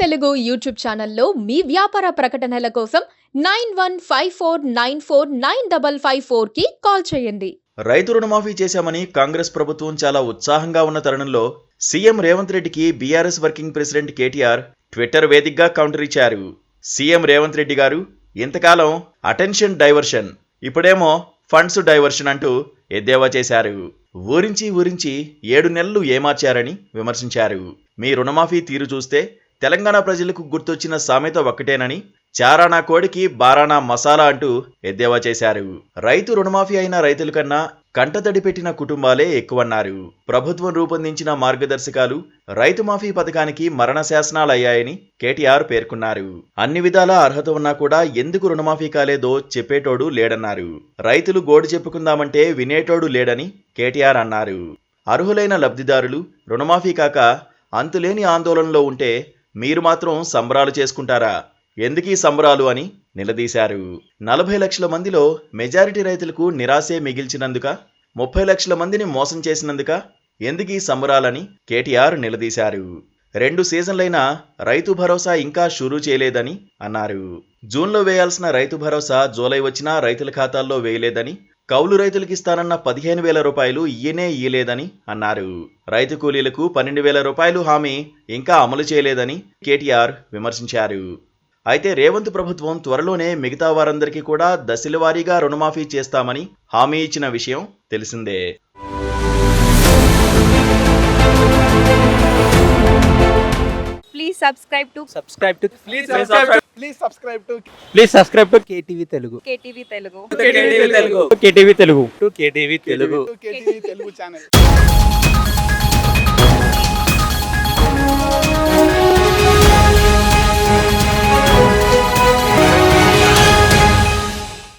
Telugu YouTube ఛానల్లో మీ వ్యాపార ప్రకటనల కోసం 9154949554 కి కాల్ చేయండి. రైతు రుణమాఫీ చేశామని కాంగ్రెస్ ప్రభుత్వం చాలా ఉత్సాహంగా ఉన్న తరుణంలో సీఎం రేవంత్ రెడ్డికి BRS working president KTR Twitter వేదికగా కౌంటర్ ఇచ్చారు. సీఎం రేవంత్ రెడ్డి గారు ఇంతకాలం అటెన్షన్ డైవర్షన్, ఇప్పుడేమో ఫండ్స్ డైవర్షన్ అంటూ ఎద్దేవా చేశారు. ఊరించి 7 నెలలు ఏమార్చారని విమర్శించారు. మీ రుణమాఫీ తీరు చూస్తే తెలంగాణ ప్రజలకు గుర్తొచ్చిన సామెత ఒక్కటేనని, చారానా కోడికి బారానా మసాలా అంటూ ఎద్దేవా చేశారు. రైతు రుణమాఫీ అయిన రైతుల కన్నా కంటతడి పెట్టిన కుటుంబాలే ఎక్కువన్నారు. ప్రభుత్వం రూపొందించిన మార్గదర్శకాలు రైతు మాఫీ పథకానికి మరణ శాసనాలయ్యాయని కేటీఆర్ పేర్కొన్నారు. అన్ని విధాలా అర్హత ఉన్నా కూడా ఎందుకు రుణమాఫీ కాలేదో చెప్పేటోడు లేడన్నారు. రైతులు గోడు చెప్పుకుందామంటే వినేటోడు లేడని కేటీఆర్ అన్నారు. అర్హులైన లబ్ధిదారులు రుణమాఫీ కాక అంతులేని ఆందోళనలో ఉంటే మీరు మాత్రం సంబరాలు చేసుకుంటారా? ఎందుకీ సంబరాలు అని నిలదీశారు. 40 లక్షల మందిలో మెజారిటీ రైతులకు నిరాశే మిగిల్చినందుక, 30 లక్షల మందిని మోసం చేసినందుక ఎందుకీ సంబరాలని కేటీఆర్ నిలదీశారు. 2 సీజన్లైనా రైతు భరోసా ఇంకా షురూ చేయలేదని అన్నారు. జూన్లో వేయాల్సిన రైతు భరోసా జూలై వచ్చినా రైతుల ఖాతాల్లో వేయలేదని, కౌలు రైతులకు ఇస్తానన్న 15,000 రూపాయలు ఇయ్యలేదని అన్నారు. రైతు కూలీలకు 12,000 రూపాయలు హామీ ఇంకా అమలు చేయలేదని కేటీఆర్ విమర్శించారు. అయితే రేవంత్ ప్రభుత్వం త్వరలోనే మిగతా వారందరికీ కూడా దశలవారీగా రుణమాఫీ చేస్తామని హామీ ఇచ్చిన విషయం తెలిసిందే. Please subscribe to KTV Telugu. KTV Telugu KTV Telugu channel.